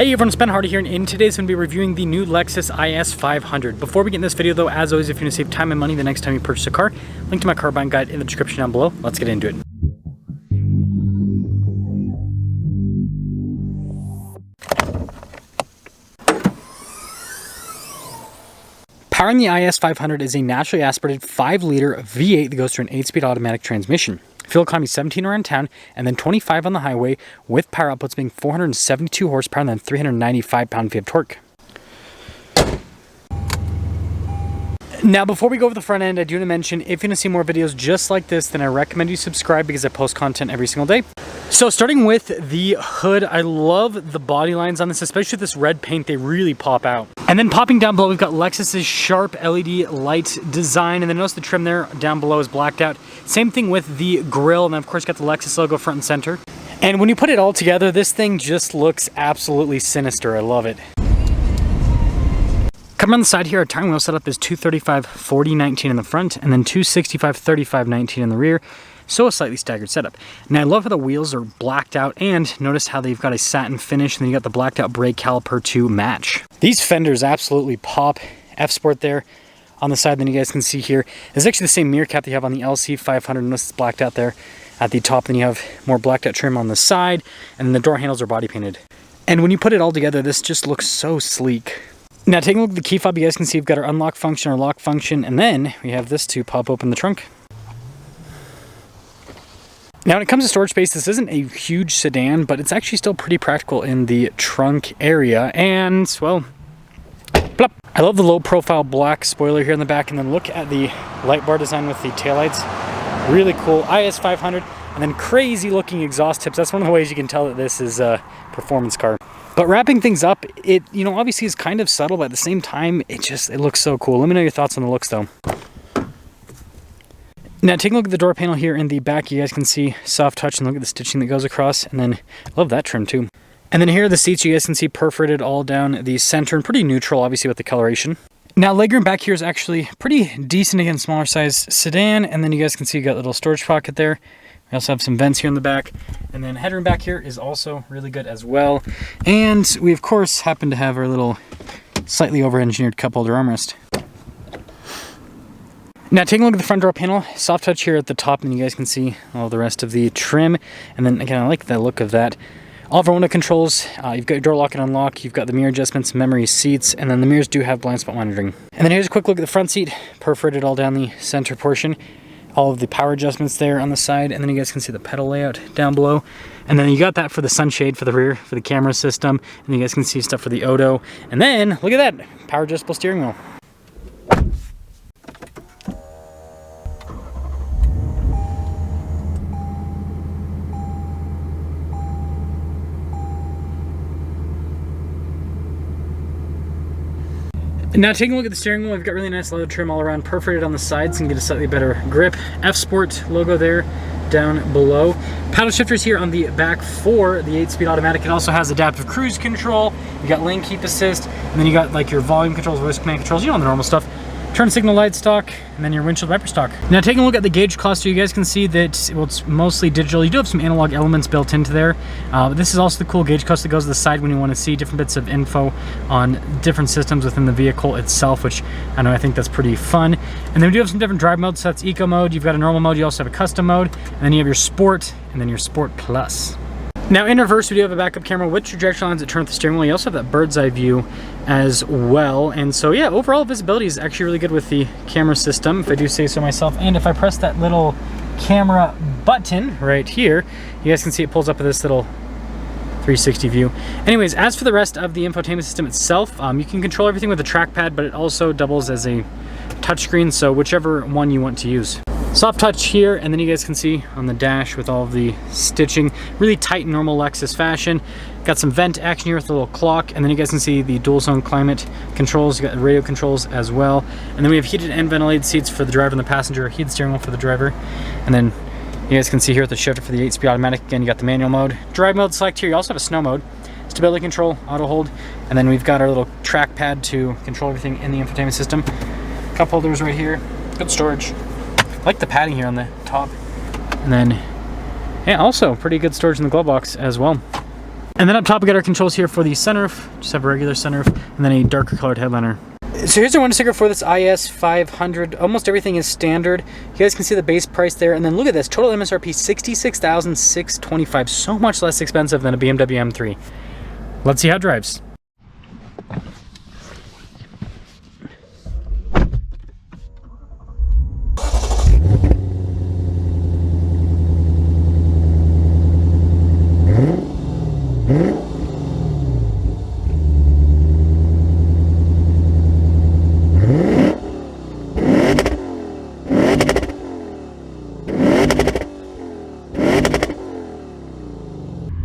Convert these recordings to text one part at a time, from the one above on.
Hey everyone, it's Ben Hardy here, and in today's going to be reviewing the new Lexus IS 500. Before we get in this video though, as always, if you want to save time and money the next time you purchase a car, link to my car buying guide in the description down below. Let's get into it. Powering the IS 500 is a naturally aspirated 5-liter V8 that goes through an 8-speed automatic transmission. Fuel economy 17 around town, and then 25 on the highway, with power outputs being 472 horsepower and then 395 pound-feet of torque. Now, before we go over the front end, I do want to mention, if you want to see more videos just like this, then I recommend you subscribe because I post content every single day. So starting with the hood, I love the body lines on this, especially with this red paint, they really pop out. And then popping down below, we've got Lexus's sharp LED light design, and then notice the trim there down below is blacked out. Same thing with the grille, and then of course got the Lexus logo front and center. And when you put it all together, this thing just looks absolutely sinister. I love it. Coming on the side here, our tire wheel setup is 235/40/19 in the front, and then 265/35/19 in the rear. So a slightly staggered setup. Now I love how the wheels are blacked out, and notice how they've got a satin finish, and then you got the blacked out brake caliper to match. These fenders absolutely pop. F-Sport there on the side, then you guys can see here. It's actually the same mirror cap that you have on the LC 500. Notice it's blacked out there at the top, then you have more blacked out trim on the side, and then the door handles are body painted. And when you put it all together, this just looks so sleek. Now taking a look at the key fob, you guys can see we've got our unlock function, our lock function, and then we have this to pop open the trunk. Now when it comes to storage space, this isn't a huge sedan, but it's actually still pretty practical in the trunk area, and well, plop. I love the low profile black spoiler here in the back, and then look at the light bar design with the taillights. Really cool. IS 500, and then crazy looking exhaust tips. That's one of the ways you can tell that this is a performance car. But wrapping things up, it, obviously is kind of subtle, but at the same time, it looks so cool. Let me know your thoughts on the looks though. Now taking a look at the door panel here in the back, you guys can see soft touch, and look at the stitching that goes across, and then love that trim too. And then here are the seats, you guys can see perforated all down the center, and pretty neutral obviously with the coloration. Now legroom back here is actually pretty decent, again, smaller size sedan, and then you guys can see you got a little storage pocket there. We also have some vents here in the back, and then headroom back here is also really good as well. And we of course happen to have our little slightly over-engineered cup holder armrest. Now taking a look at the front door panel, soft touch here at the top, and you guys can see all the rest of the trim. And then again, I like the look of that. All of our window controls, you've got your door lock and unlock, you've got the mirror adjustments, memory seats, and then the mirrors do have blind spot monitoring. And then here's a quick look at the front seat, perforated all down the center portion. All of the power adjustments there on the side, and then you guys can see the pedal layout down below. And then you got that for the sunshade for the rear, for the camera system, and you guys can see stuff for the Odo. And then, look at that, power adjustable steering wheel. Now taking a look at the steering wheel, we've got really nice leather trim all around, perforated on the sides, so you can get a slightly better grip. F-Sport logo there down below. Paddle shifters here on the back for the 8-speed automatic. It also has adaptive cruise control. You got lane keep assist, and then you got like your volume controls, voice command controls, the normal stuff. Turn signal light stock, and then your windshield wiper stock. Now taking a look at the gauge cluster, you guys can see that, well, it's mostly digital. You do have some analog elements built into there, but this is also the cool gauge cluster that goes to the side when you want to see different bits of info on different systems within the vehicle itself, which I think that's pretty fun. And then we do have some different drive modes, so that's eco mode, you've got a normal mode, you also have a custom mode, and then you have your sport, and then your sport plus. Now in reverse, we do have a backup camera with trajectory lines that turn with the steering wheel. You also have that bird's eye view as well. And so yeah, overall visibility is actually really good with the camera system, if I do say so myself. And if I press that little camera button right here, you guys can see it pulls up with this little 360 view. Anyways, as for the rest of the infotainment system itself, you can control everything with a trackpad, but it also doubles as a touchscreen, so whichever one you want to use. Soft touch here, and then you guys can see on the dash with all of the stitching, really tight normal Lexus fashion. Got some vent action here with a little clock, and then you guys can see the dual zone climate controls. You got radio controls as well, and then we have heated and ventilated seats for the driver and the passenger, heated steering wheel for the driver, and then you guys can see here with the shifter for the 8-speed automatic. Again, you got the manual mode, drive mode select here. You also have a snow mode, stability control, auto hold, and then we've got our little trackpad to control everything in the infotainment system. Cup holders right here, good storage. I like the padding here on the top, and then yeah, also pretty good storage in the glove box as well. And then up top we got our controls here for the sunroof. Just have a regular sunroof and then a darker colored headliner. So here's our window sticker for this IS 500. Almost everything is standard. You guys can see the base price there. And then look at this, total MSRP $66,625. So much less expensive than a BMW M3. Let's see how it drives.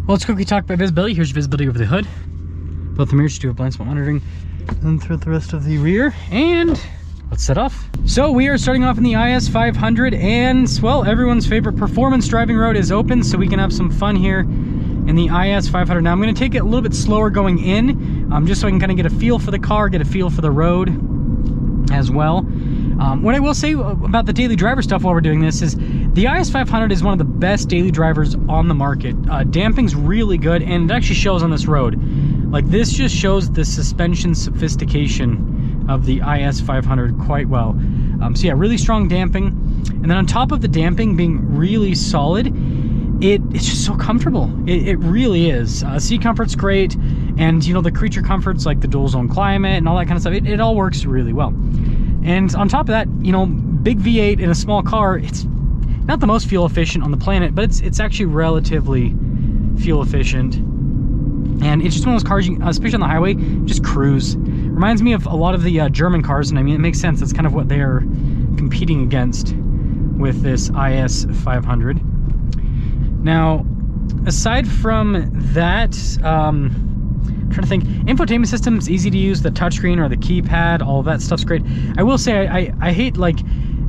Well, let's quickly talk about visibility. Here's your visibility over the hood. Both the mirrors do have blind spot monitoring. And throughout the rest of the rear. And let's set off. So we are starting off in the IS 500, and well, everyone's favorite performance driving road is open, so we can have some fun here in the IS 500. Now I'm going to take it a little bit slower going in, just so I can kind of get a feel for the car, get a feel for the road as well. What I will say about the daily driver stuff while we're doing this is the IS 500 is one of the best daily drivers on the market. Damping's really good, and it actually shows on this road. Like, this just shows the suspension sophistication of the IS 500 quite well. So yeah, really strong damping. And then on top of the damping being really solid, it's just so comfortable. It really is. Seat comfort's great, and you know, the creature comforts like the dual zone climate and all that kind of stuff, it all works really well. And on top of that, you know, big V8 in a small car, it's not the most fuel efficient on the planet, but it's actually relatively fuel efficient. And it's just one of those cars, especially on the highway, just cruise. Reminds me of a lot of the German cars, and I mean, it makes sense. That's kind of what they are competing against with this IS 500. Now, aside from that, I'm trying to think, infotainment system's easy to use. The touchscreen or the keypad, all of that stuff's great. I will say, I hate, like,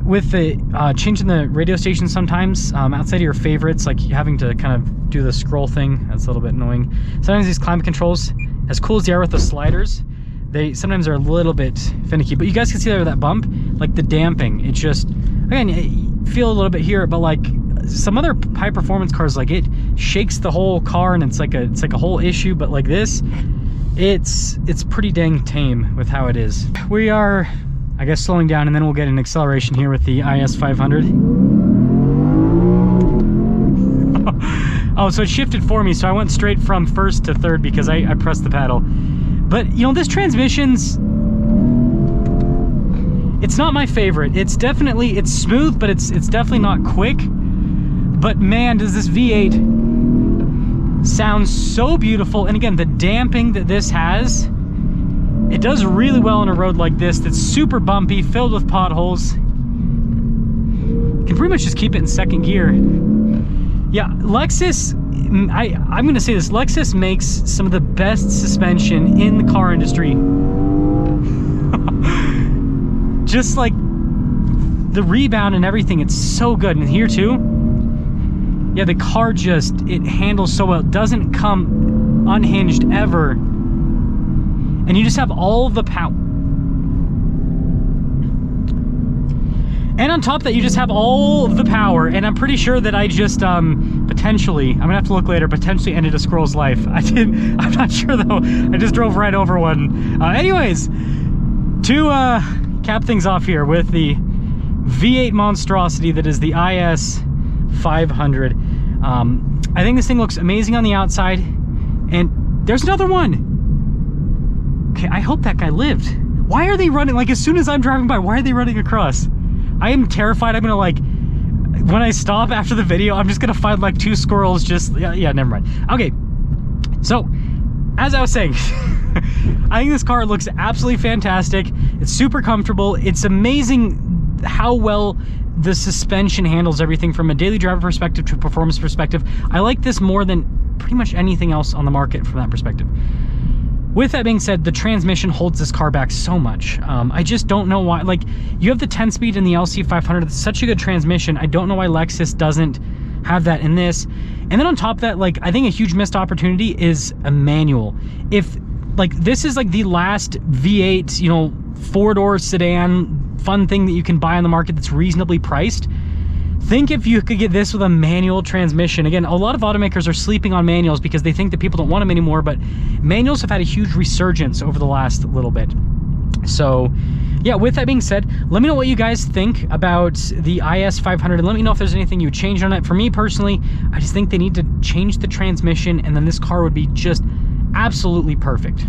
with the changing the radio station sometimes, outside of your favorites, like having to kind of do the scroll thing, that's a little bit annoying. Sometimes these climate controls, as cool as they are with the sliders, they sometimes are a little bit finicky. But you guys can see there with that bump, like the damping, it just, again, you feel a little bit here, but like some other high performance cars, like it shakes the whole car, and it's like a whole issue. But like this, it's pretty dang tame with how it is. We are, I guess, slowing down, and then we'll get an acceleration here with the IS 500. Oh, so it shifted for me, so I went straight from first to third because I pressed the paddle. But you know, this transmission's, it's not my favorite. It's smooth, but it's definitely not quick. But man, does this V8 sound so beautiful. And again, the damping that this has, it does really well on a road like this that's super bumpy, filled with potholes. You can pretty much just keep it in second gear. Yeah, Lexus, I'm gonna say this, Lexus makes some of the best suspension in the car industry. Just like the rebound and everything, it's so good. And here too, yeah, the car just, it handles so well. It doesn't come unhinged ever. And you just have all the power. And on top of that, you just have all of the power. And I'm pretty sure that I just potentially, I'm gonna have to look later, potentially ended a squirrel's life. I'm not sure though. I just drove right over one. Anyways, to cap things off here with the V8 monstrosity that is the IS 500. I think this thing looks amazing on the outside. And there's another one. Okay, I hope that guy lived. Why are they running? Like, as soon as I'm driving by, why are they running across? I am terrified. I'm gonna, like, when I stop after the video, I'm just gonna find like two squirrels just, yeah, never mind. Okay, so as I was saying, I think this car looks absolutely fantastic. It's super comfortable. It's amazing how well the suspension handles everything from a daily driver perspective to a performance perspective. I like this more than pretty much anything else on the market from that perspective. With that being said, the transmission holds this car back so much. I just don't know why. Like, you have the 10-speed in the LC 500. It's such a good transmission. I don't know why Lexus doesn't have that in this. And then on top of that, like, I think a huge missed opportunity is a manual. If, like, this is like the last V8, you know, four-door sedan fun thing that you can buy on the market that's reasonably priced. Think if you could get this with a manual transmission. Again, a lot of automakers are sleeping on manuals because they think that people don't want them anymore, but manuals have had a huge resurgence over the last little bit. So yeah, with that being said, let me know what you guys think about the IS 500 and let me know if there's anything you changed on it. For me personally, I just think they need to change the transmission and then this car would be just absolutely perfect.